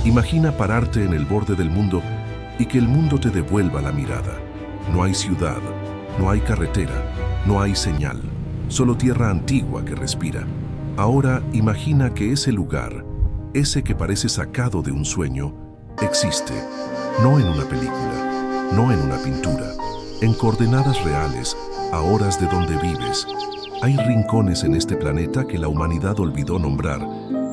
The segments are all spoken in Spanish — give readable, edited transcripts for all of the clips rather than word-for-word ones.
Imagina pararte en el borde del mundo y que el mundo te devuelva la mirada. No hay ciudad, no hay carretera, no hay señal, solo tierra antigua que respira. Ahora imagina que ese lugar, ese que parece sacado de un sueño, existe, no en una película, no en una pintura, en coordenadas reales, a horas de donde vives. Hay rincones en este planeta que la humanidad olvidó nombrar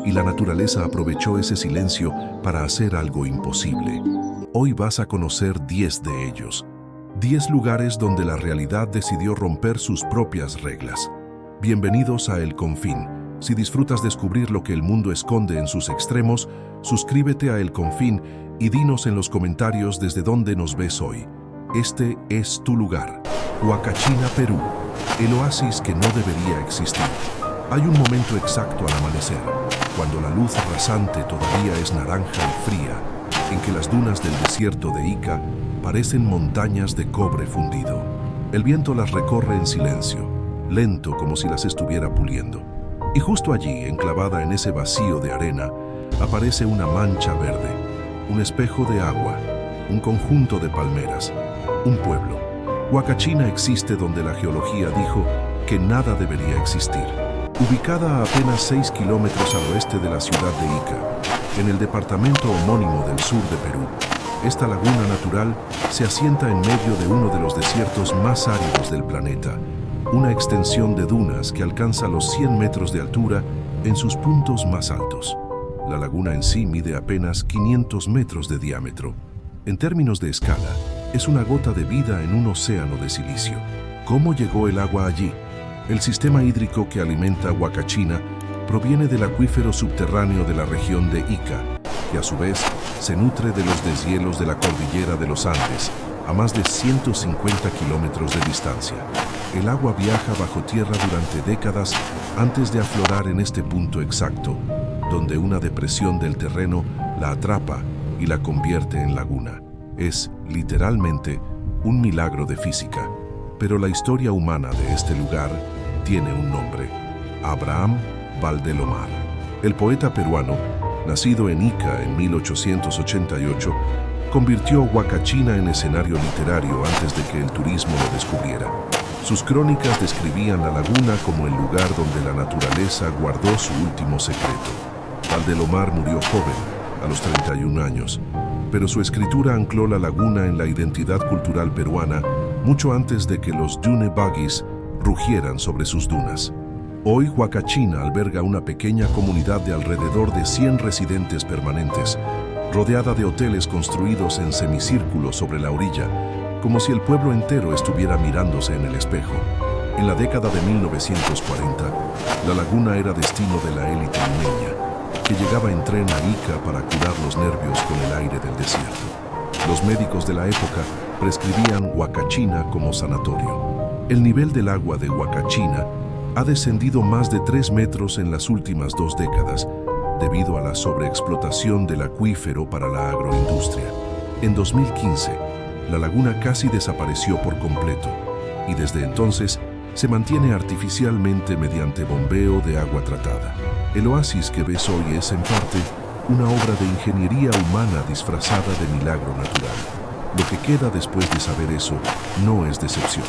y la naturaleza aprovechó ese silencio para hacer algo imposible. Hoy vas a conocer 10 de ellos. 10 lugares donde la realidad decidió romper sus propias reglas. Bienvenidos a El Confín. Si disfrutas descubrir lo que el mundo esconde en sus extremos, suscríbete a El Confín y dinos en los comentarios desde dónde nos ves hoy. Este es tu lugar, Huacachina, Perú, el oasis que no debería existir. Hay un momento exacto al amanecer, cuando la luz rasante todavía es naranja y fría, en que las dunas del desierto de Ica parecen montañas de cobre fundido. El viento las recorre en silencio, lento como si las estuviera puliendo. Y justo allí, enclavada en ese vacío de arena, aparece una mancha verde, un espejo de agua, un conjunto de palmeras, un pueblo. Huacachina existe donde la geología dijo que nada debería existir. Ubicada a apenas 6 kilómetros al oeste de la ciudad de Ica, en el departamento homónimo del sur de Perú, esta laguna natural se asienta en medio de uno de los desiertos más áridos del planeta, una extensión de dunas que alcanza los 100 metros de altura en sus puntos más altos. La laguna en sí mide apenas 500 metros de diámetro. En términos de escala, es una gota de vida en un océano de silicio. ¿Cómo llegó el agua allí? El sistema hídrico que alimenta Huacachina proviene del acuífero subterráneo de la región de Ica, que a su vez se nutre de los deshielos de la cordillera de los Andes, a más de 150 kilómetros de distancia. El agua viaja bajo tierra durante décadas antes de aflorar en este punto exacto, donde una depresión del terreno la atrapa y la convierte en laguna. Es, literalmente, un milagro de física. Pero la historia humana de este lugar tiene un nombre: Abraham Valdelomar. El poeta peruano, nacido en Ica en 1888, convirtió Huacachina en escenario literario antes de que el turismo lo descubriera. Sus crónicas describían la laguna como el lugar donde la naturaleza guardó su último secreto. Valdelomar murió joven, a los 31 años, pero su escritura ancló la laguna en la identidad cultural peruana mucho antes de que los dune buggies rugieran sobre sus dunas. Hoy Huacachina alberga una pequeña comunidad de alrededor de 100 residentes permanentes, rodeada de hoteles construidos en semicírculo sobre la orilla, como si el pueblo entero estuviera mirándose en el espejo. En la década de 1940, la laguna era destino de la élite limeña, que llegaba en tren a Ica para curar los nervios con el aire del desierto. Los médicos de la época prescribían Huacachina como sanatorio. El nivel del agua de Huacachina ha descendido más de 3 metros en las últimas 2 décadas, debido a la sobreexplotación del acuífero para la agroindustria. En 2015, la laguna casi desapareció por completo, y desde entonces se mantiene artificialmente mediante bombeo de agua tratada. El oasis que ves hoy es, en parte, una obra de ingeniería humana disfrazada de milagro natural. Lo que queda después de saber eso no es decepción.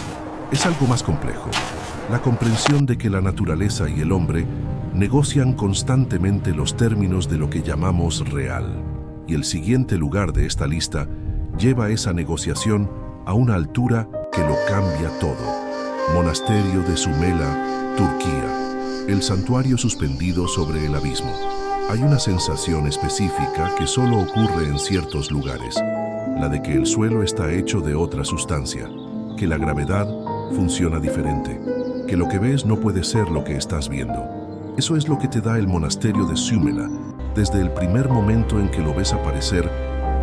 Es algo más complejo. La comprensión de que la naturaleza y el hombre negocian constantemente los términos de lo que llamamos real. Y el siguiente lugar de esta lista lleva esa negociación a una altura que lo cambia todo. Monasterio de Sumela, Turquía. El santuario suspendido sobre el abismo. Hay una sensación específica que solo ocurre en ciertos lugares, la de que el suelo está hecho de otra sustancia, que la gravedad funciona diferente, que lo que ves no puede ser lo que estás viendo. Eso es lo que te da el monasterio de Sumela, desde el primer momento en que lo ves aparecer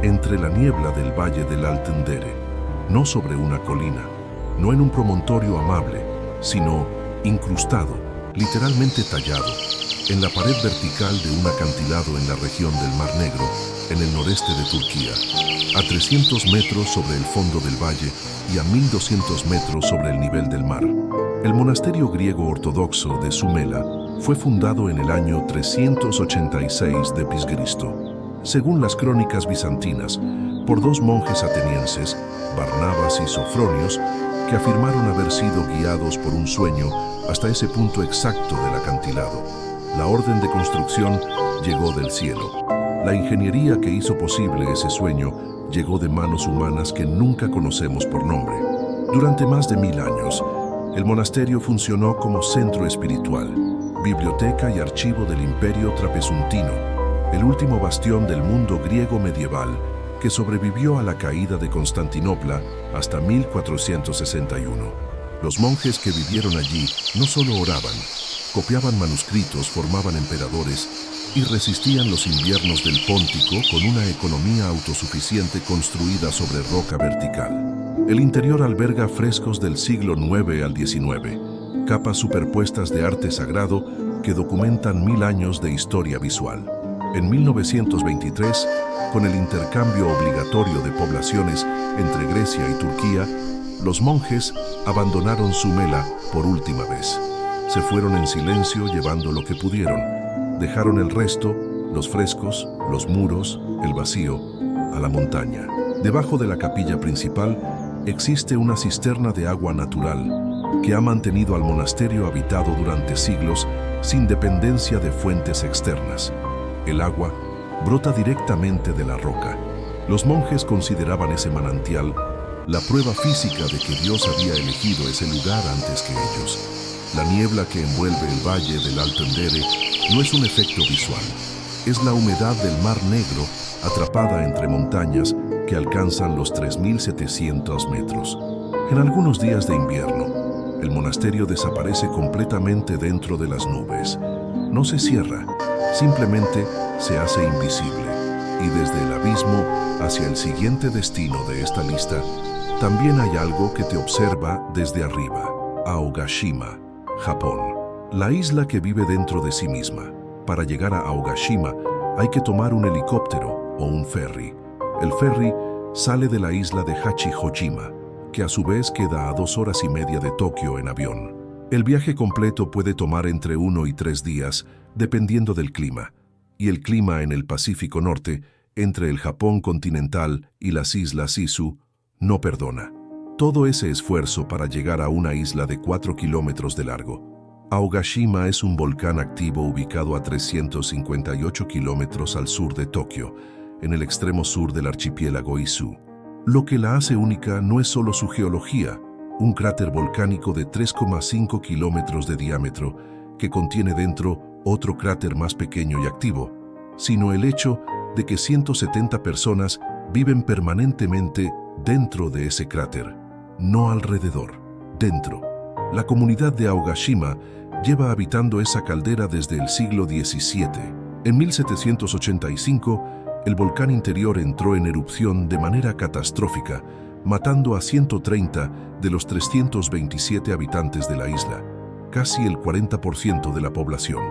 entre la niebla del valle del Altendere, no sobre una colina, no en un promontorio amable, sino incrustado, literalmente tallado, en la pared vertical de un acantilado en la región del Mar Negro, en el noreste de Turquía, a 300 metros sobre el fondo del valle y a 1200 metros sobre el nivel del mar. El monasterio griego ortodoxo de Sumela fue fundado en el año 386 d.C. según las crónicas bizantinas, por dos monjes atenienses, Barnabas y Sofronios, que afirmaron haber sido guiados por un sueño hasta ese punto exacto del acantilado. La orden de construcción llegó del cielo. La ingeniería que hizo posible ese sueño llegó de manos humanas que nunca conocemos por nombre. Durante más de 1000 años, el monasterio funcionó como centro espiritual, biblioteca y archivo del Imperio Trapezuntino, el último bastión del mundo griego medieval que sobrevivió a la caída de Constantinopla hasta 1461. Los monjes que vivieron allí no solo oraban, copiaban manuscritos, formaban emperadores y resistían los inviernos del Póntico con una economía autosuficiente construida sobre roca vertical. El interior alberga frescos del siglo IX al XIX, capas superpuestas de arte sagrado que documentan 1000 años de historia visual. En 1923, con el intercambio obligatorio de poblaciones entre Grecia y Turquía, los monjes abandonaron Sumela por última vez. Se fueron en silencio llevando lo que pudieron. Dejaron el resto, los frescos, los muros, el vacío, a la montaña. Debajo de la capilla principal existe una cisterna de agua natural que ha mantenido al monasterio habitado durante siglos sin dependencia de fuentes externas. El agua brota directamente de la roca. Los monjes consideraban ese manantial la prueba física de que Dios había elegido ese lugar antes que ellos. La niebla que envuelve el valle del Alto Endere no es un efecto visual, es la humedad del Mar Negro atrapada entre montañas que alcanzan los 3700 metros. En algunos días de invierno, el monasterio desaparece completamente dentro de las nubes. No se cierra, simplemente se hace invisible. Y desde el abismo hacia el siguiente destino de esta lista, también hay algo que te observa desde arriba: Aogashima, Japón. La isla que vive dentro de sí misma. Para llegar a Aogashima hay que tomar un helicóptero o un ferry. El ferry sale de la isla de Hachijojima, que a su vez queda a 2 horas y media de Tokio en avión. El viaje completo puede tomar entre 1 y 3 días, dependiendo del clima. Y el clima en el Pacífico Norte, entre el Japón continental y las islas Izu, no perdona. Todo ese esfuerzo para llegar a una isla de 4 kilómetros de largo. Aogashima es un volcán activo ubicado a 358 kilómetros al sur de Tokio, en el extremo sur del archipiélago Izu. Lo que la hace única no es solo su geología, un cráter volcánico de 3,5 kilómetros de diámetro que contiene dentro otro cráter más pequeño y activo, sino el hecho de que 170 personas viven permanentemente dentro de ese cráter, no alrededor, dentro. La comunidad de Aogashima lleva habitando esa caldera desde el siglo XVII. En 1785, el volcán interior entró en erupción de manera catastrófica, matando a 130 de los 327 habitantes de la isla, casi el 40% de la población.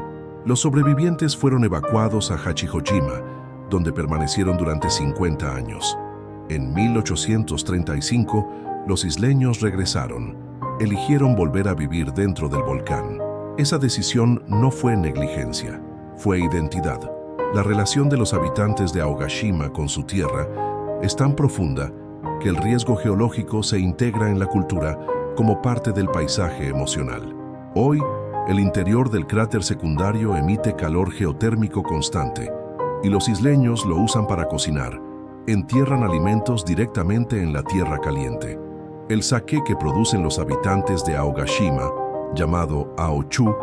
Los sobrevivientes fueron evacuados a Hachijojima, donde permanecieron durante 50 años. En 1835, los isleños regresaron. Eligieron volver a vivir dentro del volcán. Esa decisión no fue negligencia, fue identidad. La relación de los habitantes de Aogashima con su tierra es tan profunda que el riesgo geológico se integra en la cultura como parte del paisaje emocional. Hoy, el interior del cráter secundario emite calor geotérmico constante y los isleños lo usan para cocinar. Entierran alimentos directamente en la tierra caliente. El sake que producen los habitantes de Aogashima, llamado Aochu,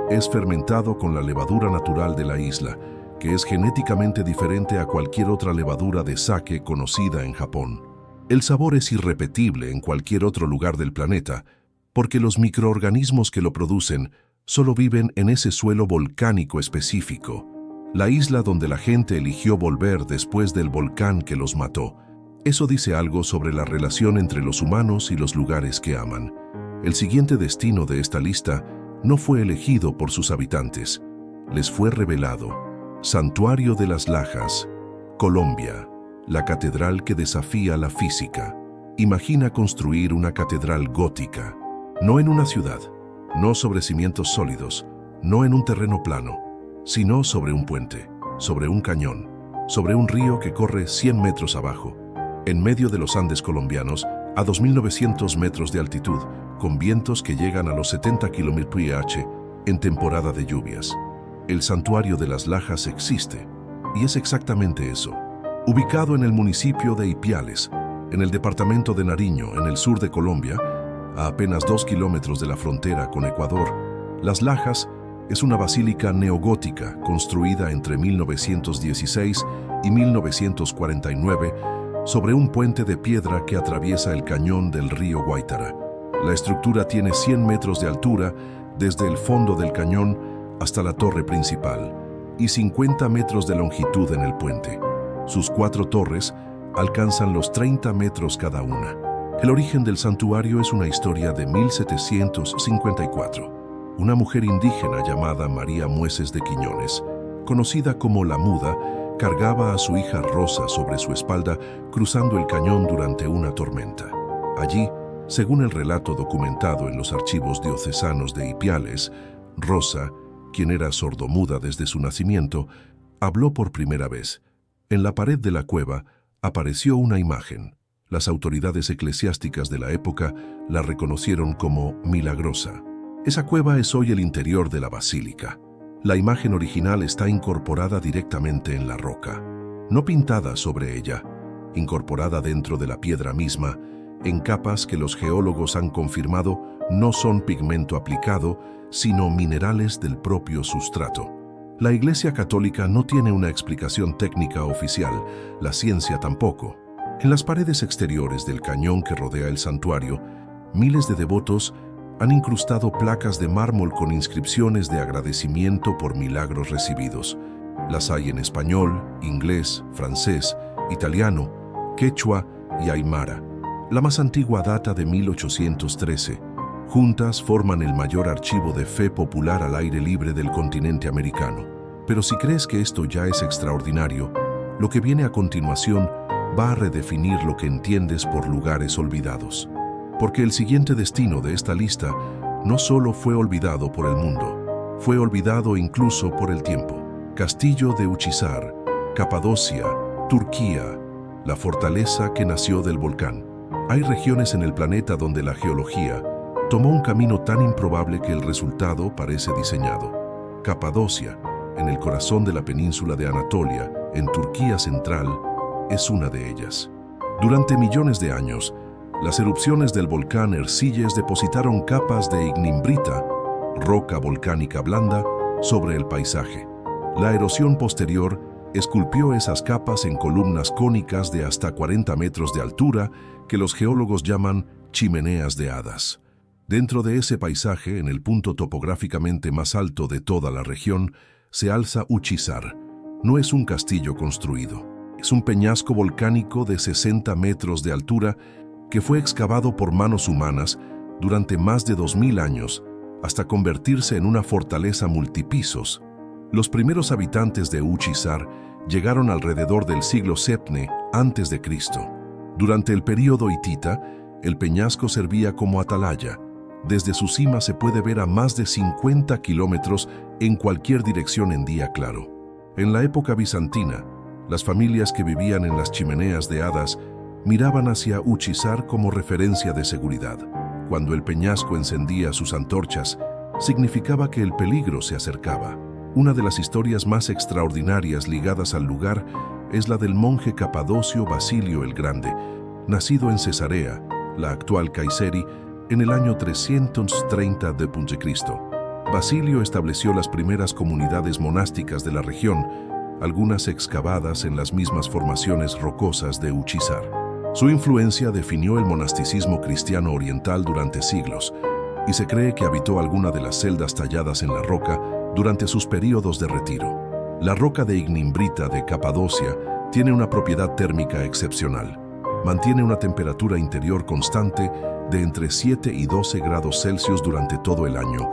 es fermentado con la levadura natural de la isla, que es genéticamente diferente a cualquier otra levadura de sake conocida en Japón. El sabor es irrepetible en cualquier otro lugar del planeta, porque los microorganismos que lo producen solo viven en ese suelo volcánico específico, la isla donde la gente eligió volver después del volcán que los mató. Eso dice algo sobre la relación entre los humanos y los lugares que aman. El siguiente destino de esta lista no fue elegido por sus habitantes, les fue revelado. Santuario de las Lajas, Colombia, la catedral que desafía la física. Imagina construir una catedral gótica, no en una ciudad, no sobre cimientos sólidos, no en un terreno plano, sino sobre un puente, sobre un cañón, sobre un río que corre 100 metros abajo, en medio de los Andes colombianos, a 2.900 metros de altitud, con vientos que llegan a los 70 km/h en temporada de lluvias. El Santuario de las Lajas existe, y es exactamente eso. Ubicado en el municipio de Ipiales, en el departamento de Nariño, en el sur de Colombia, a apenas 2 kilómetros de la frontera con Ecuador, Las Lajas es una basílica neogótica construida entre 1916 y 1949 sobre un puente de piedra que atraviesa el cañón del río Guaitara. La estructura tiene 100 metros de altura desde el fondo del cañón hasta la torre principal y 50 metros de longitud en el puente. Sus 4 torres alcanzan los 30 metros cada una. El origen del santuario es una historia de 1754. Una mujer indígena llamada María Mueces de Quiñones, conocida como La Muda, cargaba a su hija Rosa sobre su espalda cruzando el cañón durante una tormenta. Allí, según el relato documentado en los archivos diocesanos de Ipiales, Rosa, quien era sordomuda desde su nacimiento, habló por primera vez. En la pared de la cueva apareció una imagen. Las autoridades eclesiásticas de la época la reconocieron como milagrosa. Esa cueva es hoy el interior de la basílica. La imagen original está incorporada directamente en la roca, no pintada sobre ella, incorporada dentro de la piedra misma, en capas que los geólogos han confirmado no son pigmento aplicado, sino minerales del propio sustrato. La Iglesia Católica no tiene una explicación técnica oficial, la ciencia tampoco. En las paredes exteriores del cañón que rodea el santuario, miles de devotos han incrustado placas de mármol con inscripciones de agradecimiento por milagros recibidos. Las hay en español, inglés, francés, italiano, quechua y aymara. La más antigua data de 1813. Juntas forman el mayor archivo de fe popular al aire libre del continente americano. Pero si crees que esto ya es extraordinario, lo que viene a continuación va a redefinir lo que entiendes por lugares olvidados. Porque el siguiente destino de esta lista no solo fue olvidado por el mundo, fue olvidado incluso por el tiempo. Castillo de Uchizar, Capadocia, Turquía, la fortaleza que nació del volcán. Hay regiones en el planeta donde la geología tomó un camino tan improbable que el resultado parece diseñado. Capadocia, en el corazón de la península de Anatolia, en Turquía central, es una de ellas. Durante millones de años, las erupciones del volcán Erciyes depositaron capas de ignimbrita, roca volcánica blanda, sobre el paisaje. La erosión posterior esculpió esas capas en columnas cónicas de hasta 40 metros de altura que los geólogos llaman chimeneas de hadas. Dentro de ese paisaje, en el punto topográficamente más alto de toda la región, se alza Uchizar. No es un castillo construido, es un peñasco volcánico de 60 metros de altura que fue excavado por manos humanas durante más de 2000 años hasta convertirse en una fortaleza multipisos. Los primeros habitantes de Uchizar llegaron alrededor del siglo VII a.C. Durante el período hitita, el peñasco servía como atalaya. Desde su cima se puede ver a más de 50 kilómetros en cualquier dirección en día claro. En la época bizantina, las familias que vivían en las chimeneas de hadas miraban hacia Uchizar como referencia de seguridad. Cuando el peñasco encendía sus antorchas, significaba que el peligro se acercaba. Una de las historias más extraordinarias ligadas al lugar es la del monje capadocio Basilio el Grande, nacido en Cesarea, la actual Kayseri, en el año 330 d.C. Basilio estableció las primeras comunidades monásticas de la región, algunas excavadas en las mismas formaciones rocosas de Uchizar. Su influencia definió el monasticismo cristiano oriental durante siglos, y se cree que habitó alguna de las celdas talladas en la roca durante sus períodos de retiro. La roca de ignimbrita de Capadocia tiene una propiedad térmica excepcional. Mantiene una temperatura interior constante de entre 7 y 12 grados Celsius durante todo el año,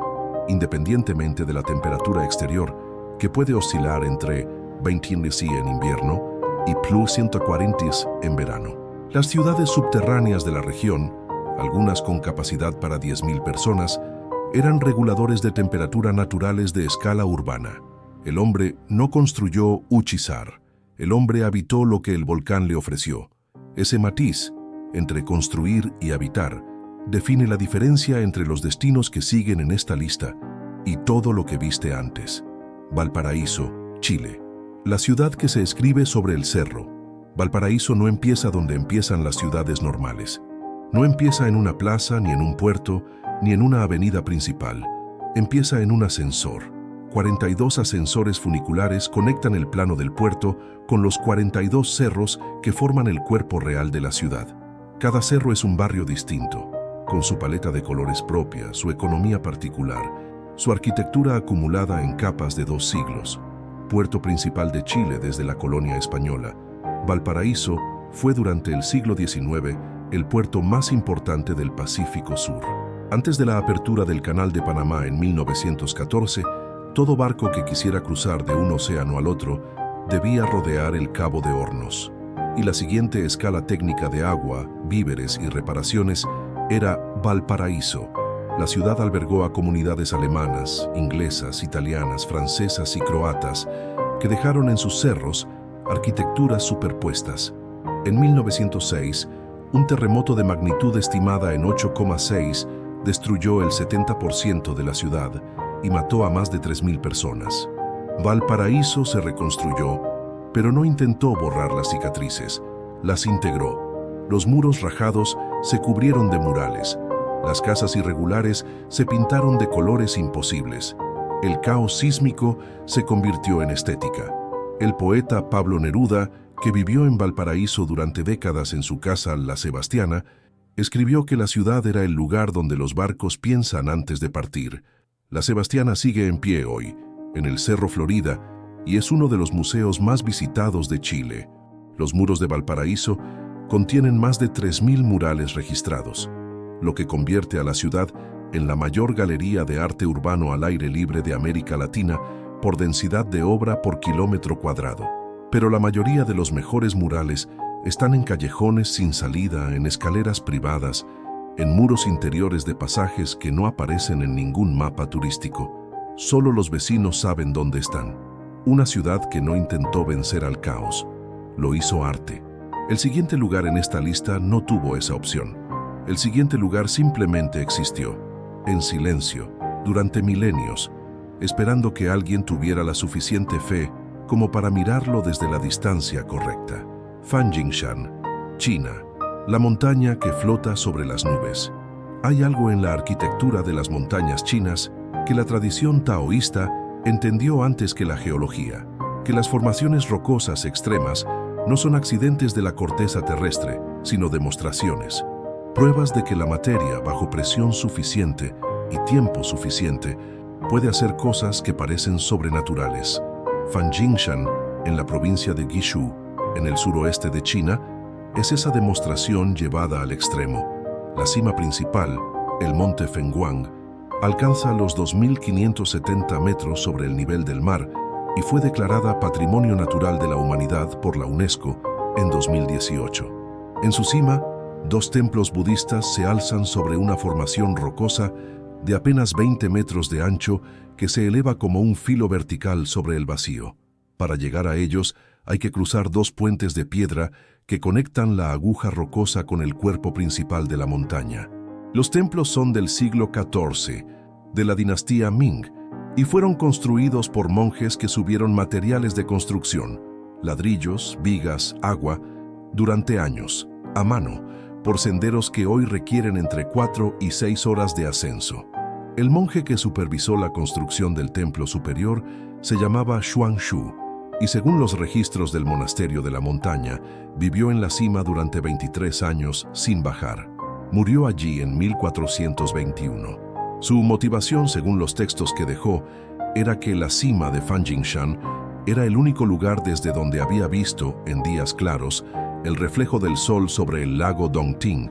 independientemente de la temperatura exterior, que puede oscilar entre 21 en invierno y plus 140 en verano. Las ciudades subterráneas de la región, algunas con capacidad para 10.000 personas, eran reguladores de temperatura naturales de escala urbana. El hombre no construyó Uchizar. el hombre habitó lo que el volcán le ofreció. Ese matiz, entre construir y habitar, define la diferencia entre los destinos que siguen en esta lista y todo lo que viste antes. Valparaíso, Chile. La ciudad que se escribe sobre el cerro. Valparaíso no empieza donde empiezan las ciudades normales. No empieza en una plaza, ni en un puerto, ni en una avenida principal. Empieza en un ascensor. 42 ascensores funiculares conectan el plano del puerto con los 42 cerros que forman el cuerpo real de la ciudad. Cada cerro es un barrio distinto, con su paleta de colores propia, su economía particular, su arquitectura acumulada en capas de 2 siglos. Puerto principal de Chile desde la colonia española, Valparaíso fue durante el siglo XIX el puerto más importante del Pacífico Sur. Antes de la apertura del Canal de Panamá en 1914, todo barco que quisiera cruzar de un océano al otro debía rodear el Cabo de Hornos. Y la siguiente escala técnica de agua, víveres y reparaciones era Valparaíso. La ciudad albergó a comunidades alemanas, inglesas, italianas, francesas y croatas que dejaron en sus cerros arquitecturas superpuestas. En 1906, un terremoto de magnitud estimada en 8,6 destruyó el 70% de la ciudad y mató a más de 3.000 personas. Valparaíso se reconstruyó, pero no intentó borrar las cicatrices, las integró. Los muros rajados se cubrieron de murales, las casas irregulares se pintaron de colores imposibles. El caos sísmico se convirtió en estética. El poeta Pablo Neruda, que vivió en Valparaíso durante décadas en su casa La Sebastiana, escribió que la ciudad era el lugar donde los barcos piensan antes de partir. La Sebastiana sigue en pie hoy, en el Cerro Florida, y es uno de los museos más visitados de Chile. Los muros de Valparaíso contienen más de 3.000 murales registrados, lo que convierte a la ciudad en la mayor galería de arte urbano al aire libre de América Latina por densidad de obra por kilómetro cuadrado. Pero la mayoría de los mejores murales están en callejones sin salida, en escaleras privadas, en muros interiores de pasajes que no aparecen en ningún mapa turístico. Solo los vecinos saben dónde están. Una ciudad que no intentó vencer al caos, lo hizo arte. El siguiente lugar en esta lista no tuvo esa opción. El siguiente lugar simplemente existió, en silencio, durante milenios, esperando que alguien tuviera la suficiente fe como para mirarlo desde la distancia correcta. Fanjingshan, China, la montaña que flota sobre las nubes. Hay algo en la arquitectura de las montañas chinas que la tradición taoísta entendió antes que la geología, que las formaciones rocosas extremas no son accidentes de la corteza terrestre, sino demostraciones, pruebas de que la materia bajo presión suficiente y tiempo suficiente puede hacer cosas que parecen sobrenaturales. Fanjingshan, en la provincia de Guizhou, en el suroeste de China, es esa demostración llevada al extremo. La cima principal, el monte Fenghuang, alcanza los 2.570 metros sobre el nivel del mar y fue declarada Patrimonio Natural de la Humanidad por la UNESCO en 2018. En su cima, 2 templos budistas se alzan sobre una formación rocosa de apenas 20 metros de ancho que se eleva como un filo vertical sobre el vacío. Para llegar a ellos hay que cruzar 2 puentes de piedra que conectan la aguja rocosa con el cuerpo principal de la montaña. Los templos son del siglo XIV, de la dinastía Ming, y fueron construidos por monjes que subieron materiales de construcción, ladrillos, vigas, agua, durante años, a mano, por senderos que hoy requieren entre 4 y 6 horas de ascenso. El monje que supervisó la construcción del templo superior se llamaba Xuanshu, y según los registros del monasterio de la montaña, vivió en la cima durante 23 años sin bajar. Murió allí en 1421. Su motivación, según los textos que dejó, era que la cima de Fanjingshan era el único lugar desde donde había visto, en días claros, el reflejo del sol sobre el lago Dongting,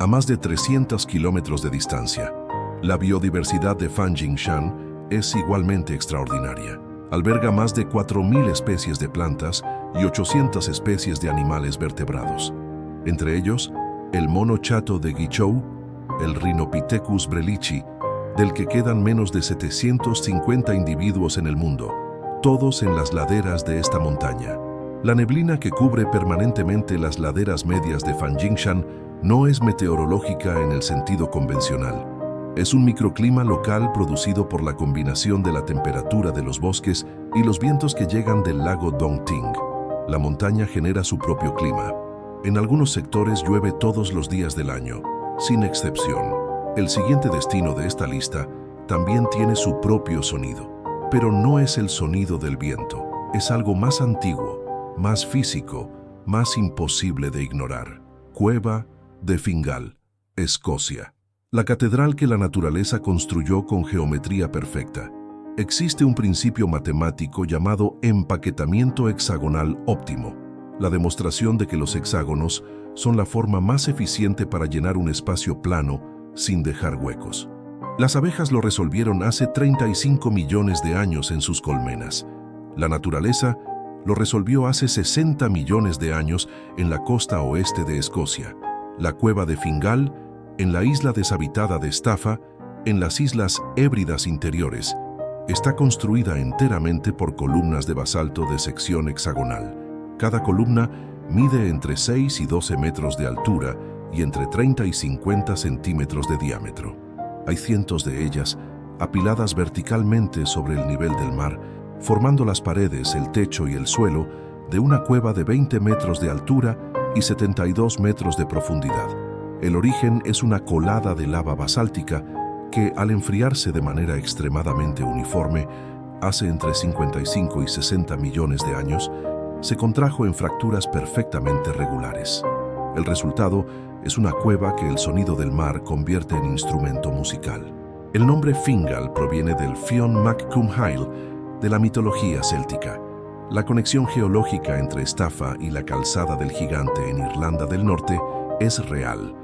a más de 300 kilómetros de distancia. La biodiversidad de Fanjingshan es igualmente extraordinaria. Alberga más de 4.000 especies de plantas y 800 especies de animales vertebrados. Entre ellos, el mono chato de Guizhou, el Rhinopithecus brelichi, del que quedan menos de 750 individuos en el mundo, todos en las laderas de esta montaña. La neblina que cubre permanentemente las laderas medias de Fanjingshan no es meteorológica en el sentido convencional. Es un microclima local producido por la combinación de la temperatura de los bosques y los vientos que llegan del lago Dongting. La montaña genera su propio clima. En algunos sectores llueve todos los días del año, sin excepción. El siguiente destino de esta lista también tiene su propio sonido, pero no es el sonido del viento. Es algo más antiguo, más físico, más imposible de ignorar. Cueva de Fingal, Escocia. La catedral que la naturaleza construyó con geometría perfecta. Existe un principio matemático llamado empaquetamiento hexagonal óptimo, la demostración de que los hexágonos son la forma más eficiente para llenar un espacio plano sin dejar huecos. Las abejas lo resolvieron hace 35 millones de años en sus colmenas. La naturaleza lo resolvió hace 60 millones de años en la costa oeste de Escocia. La cueva de Fingal, en la isla deshabitada de Staffa, en las Islas Hébridas Interiores, está construida enteramente por columnas de basalto de sección hexagonal. Cada columna mide entre 6 y 12 metros de altura y entre 30 y 50 centímetros de diámetro. Hay cientos de ellas apiladas verticalmente sobre el nivel del mar, formando las paredes, el techo y el suelo de una cueva de 20 metros de altura y 72 metros de profundidad. El origen es una colada de lava basáltica que, al enfriarse de manera extremadamente uniforme, hace entre 55 y 60 millones de años, se contrajo en fracturas perfectamente regulares. El resultado es una cueva que el sonido del mar convierte en instrumento musical. El nombre Fingal proviene del Fionn mac Cumhail de la mitología céltica. La conexión geológica entre Staffa y la calzada del gigante en Irlanda del Norte es real.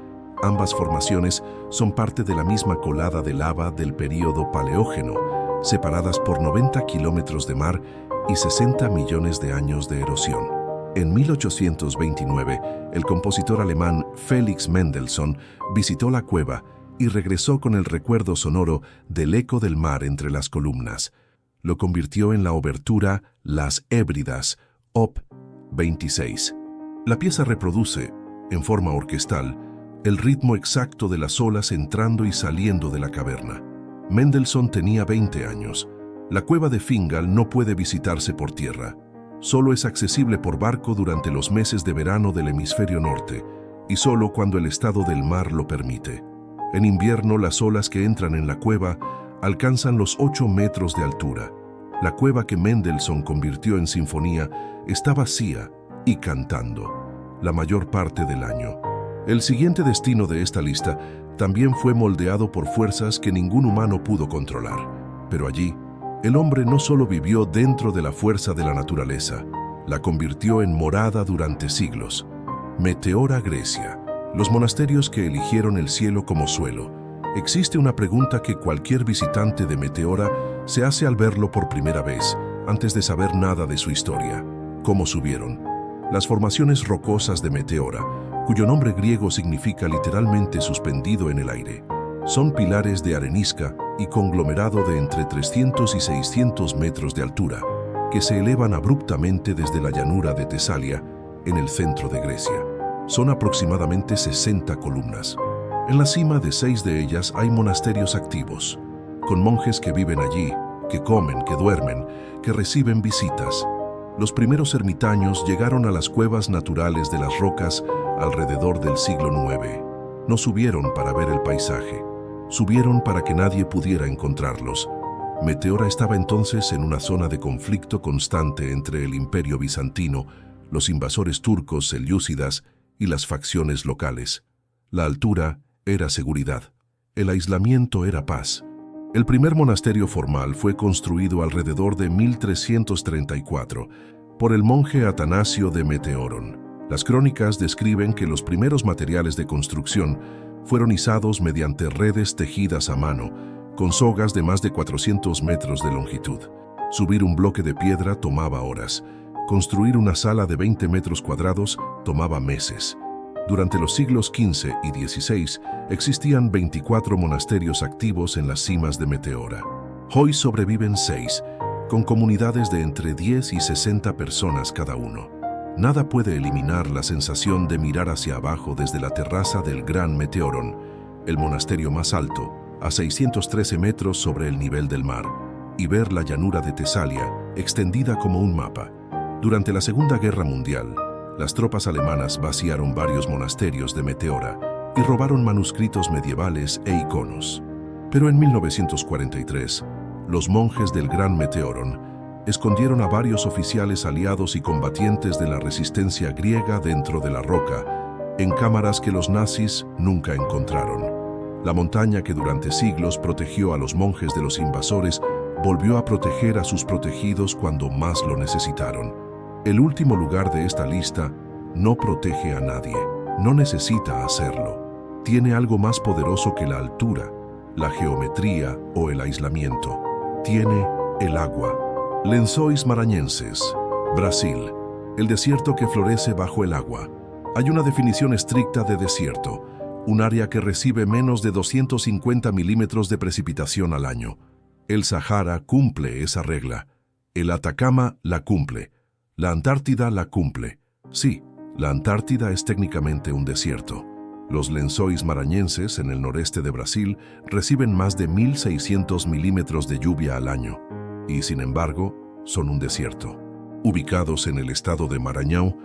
Ambas formaciones son parte de la misma colada de lava del período Paleógeno, separadas por 90 kilómetros de mar y 60 millones de años de erosión. En 1829, el compositor alemán Felix Mendelssohn visitó la cueva y regresó con el recuerdo sonoro del eco del mar entre las columnas. Lo convirtió en la obertura Las Hébridas, Op. 26. La pieza reproduce, en forma orquestal, el ritmo exacto de las olas entrando y saliendo de la caverna. Mendelssohn tenía 20 años. La cueva de Fingal no puede visitarse por tierra. Solo es accesible por barco durante los meses de verano del hemisferio norte y solo cuando el estado del mar lo permite. En invierno, las olas que entran en la cueva alcanzan los 8 metros de altura. La cueva que Mendelssohn convirtió en sinfonía está vacía y cantando la mayor parte del año. El siguiente destino de esta lista también fue moldeado por fuerzas que ningún humano pudo controlar. Pero allí, el hombre no solo vivió dentro de la fuerza de la naturaleza, la convirtió en morada durante siglos. Meteora, Grecia. Los monasterios que eligieron el cielo como suelo. Existe una pregunta que cualquier visitante de Meteora se hace al verlo por primera vez, antes de saber nada de su historia. ¿Cómo subieron? Las formaciones rocosas de Meteora, cuyo nombre griego significa literalmente suspendido en el aire, son pilares de arenisca y conglomerado de entre 300 y 600 metros de altura, que se elevan abruptamente desde la llanura de Tesalia, en el centro de Grecia. Son aproximadamente 60 columnas. En la cima de 6 de ellas hay monasterios activos, con monjes que viven allí, que comen, que duermen, que reciben visitas. Los primeros ermitaños llegaron a las cuevas naturales de las rocas alrededor del siglo IX. No subieron para ver el paisaje, subieron para que nadie pudiera encontrarlos. Meteora estaba entonces en una zona de conflicto constante entre el Imperio Bizantino, los invasores turcos selyúcidas y las facciones locales. La altura era seguridad, el aislamiento era paz. El primer monasterio formal fue construido alrededor de 1334 por el monje Atanasio de Meteoron. Las crónicas describen que los primeros materiales de construcción fueron izados mediante redes tejidas a mano, con sogas de más de 400 metros de longitud. Subir un bloque de piedra tomaba horas. Construir una sala de 20 metros cuadrados tomaba meses. Durante los siglos XV y XVI existían 24 monasterios activos en las cimas de Meteora. Hoy sobreviven 6, con comunidades de entre 10 y 60 personas cada uno. Nada puede eliminar la sensación de mirar hacia abajo desde la terraza del Gran Meteoron, el monasterio más alto, a 613 metros sobre el nivel del mar, y ver la llanura de Tesalia extendida como un mapa. Durante la Segunda Guerra Mundial, las tropas alemanas vaciaron varios monasterios de Meteora y robaron manuscritos medievales e iconos. Pero en 1943, los monjes del Gran Meteoron escondieron a varios oficiales aliados y combatientes de la resistencia griega dentro de la roca, en cámaras que los nazis nunca encontraron. La montaña que durante siglos protegió a los monjes de los invasores volvió a proteger a sus protegidos cuando más lo necesitaron. El último lugar de esta lista no protege a nadie, no necesita hacerlo. Tiene algo más poderoso que la altura, la geometría o el aislamiento. Tiene el agua. Lençóis Maranhenses, Brasil, el desierto que florece bajo el agua. Hay una definición estricta de desierto, un área que recibe menos de 250 milímetros de precipitación al año. El Sahara cumple esa regla. El Atacama la cumple. La Antártida la cumple. Sí, la Antártida es técnicamente un desierto. Los Lençóis Maranhenses, en el noreste de Brasil, reciben más de 1.600 milímetros de lluvia al año. Y, sin embargo, son un desierto. Ubicados en el estado de Maranhão,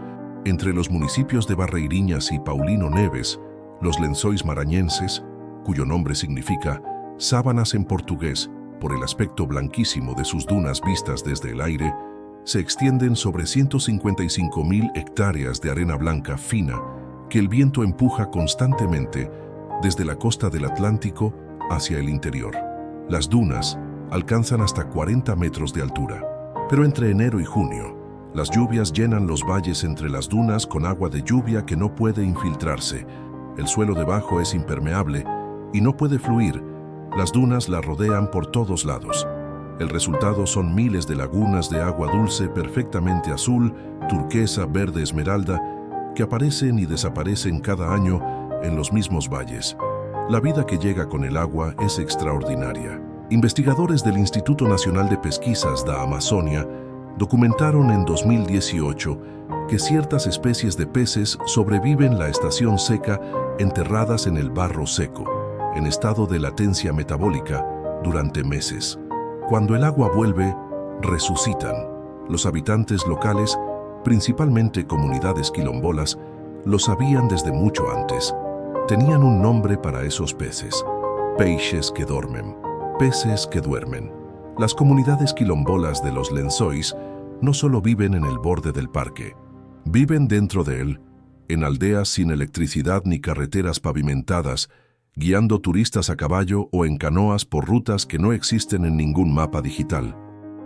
entre los municipios de Barreirinhas y Paulino Neves, los Lençóis Maranhenses, cuyo nombre significa sábanas en portugués por el aspecto blanquísimo de sus dunas vistas desde el aire, se extienden sobre 155.000 hectáreas de arena blanca fina que el viento empuja constantemente desde la costa del Atlántico hacia el interior. Las dunas alcanzan hasta 40 metros de altura, pero entre enero y junio, las lluvias llenan los valles entre las dunas con agua de lluvia que no puede infiltrarse. El suelo debajo es impermeable y no puede fluir. Las dunas la rodean por todos lados. El resultado son miles de lagunas de agua dulce perfectamente azul, turquesa, verde, esmeralda, que aparecen y desaparecen cada año en los mismos valles. La vida que llega con el agua es extraordinaria. Investigadores del Instituto Nacional de Pesquisas da Amazônia documentaron en 2018 que ciertas especies de peces sobreviven la estación seca enterradas en el barro seco, en estado de latencia metabólica, durante meses. Cuando el agua vuelve, resucitan. Los habitantes locales, principalmente comunidades quilombolas, lo sabían desde mucho antes. Tenían un nombre para esos peces: peixes que dormen. Peces que duermen. Las comunidades quilombolas de los Lençóis no solo viven en el borde del parque, viven dentro de él, en aldeas sin electricidad ni carreteras pavimentadas, guiando turistas a caballo o en canoas por rutas que no existen en ningún mapa digital.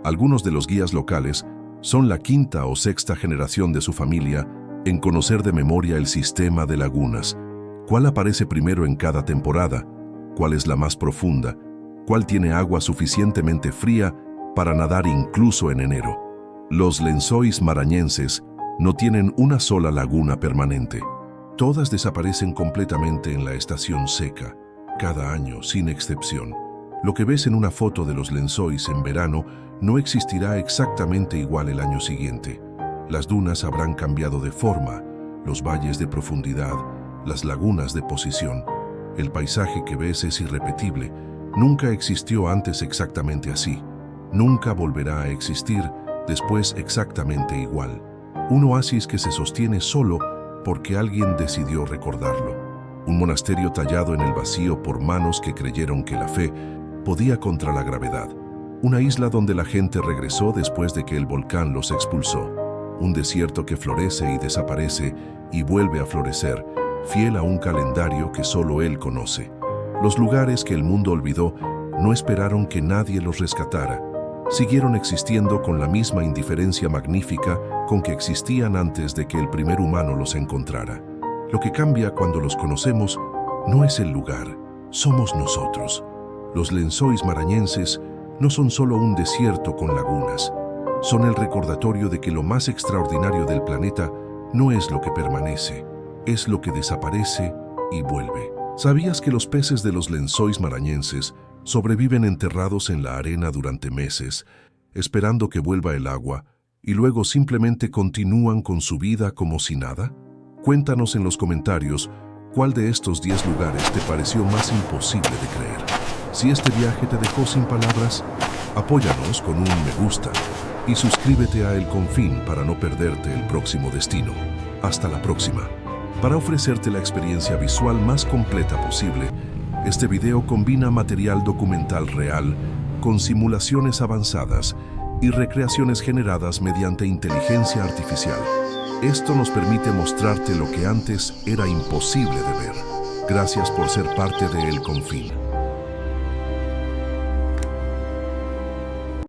Algunos de los guías locales son la quinta o sexta generación de su familia en conocer de memoria el sistema de lagunas. ¿Cuál aparece primero en cada temporada? ¿Cuál es la más profunda? ¿Cuál tiene agua suficientemente fría para nadar incluso en enero? Los Lençóis Maranhenses no tienen una sola laguna permanente. Todas desaparecen completamente en la estación seca, cada año, sin excepción. Lo que ves en una foto de los Lençóis en verano no existirá exactamente igual el año siguiente. Las dunas habrán cambiado de forma, los valles de profundidad, las lagunas de posición. El paisaje que ves es irrepetible. Nunca existió antes exactamente así. Nunca volverá a existir después exactamente igual. Un oasis que se sostiene solo porque alguien decidió recordarlo. Un monasterio tallado en el vacío por manos que creyeron que la fe podía contra la gravedad. Una isla donde la gente regresó después de que el volcán los expulsó. Un desierto que florece y desaparece y vuelve a florecer, fiel a un calendario que solo él conoce. Los lugares que el mundo olvidó no esperaron que nadie los rescatara. Siguieron existiendo con la misma indiferencia magnífica con que existían antes de que el primer humano los encontrara. Lo que cambia cuando los conocemos no es el lugar, somos nosotros. Los Lençóis Maranhenses no son solo un desierto con lagunas, son el recordatorio de que lo más extraordinario del planeta no es lo que permanece, es lo que desaparece y vuelve. ¿Sabías que los peces de los Lençóis Maranhenses sobreviven enterrados en la arena durante meses, esperando que vuelva el agua, y luego simplemente continúan con su vida como si nada? Cuéntanos en los comentarios cuál de estos 10 lugares te pareció más imposible de creer. Si este viaje te dejó sin palabras, apóyanos con un me gusta y suscríbete a El Confín para no perderte el próximo destino. Hasta la próxima. Para ofrecerte la experiencia visual más completa posible, este video combina material documental real con simulaciones avanzadas y recreaciones generadas mediante inteligencia artificial. Esto nos permite mostrarte lo que antes era imposible de ver. Gracias por ser parte de El Confín.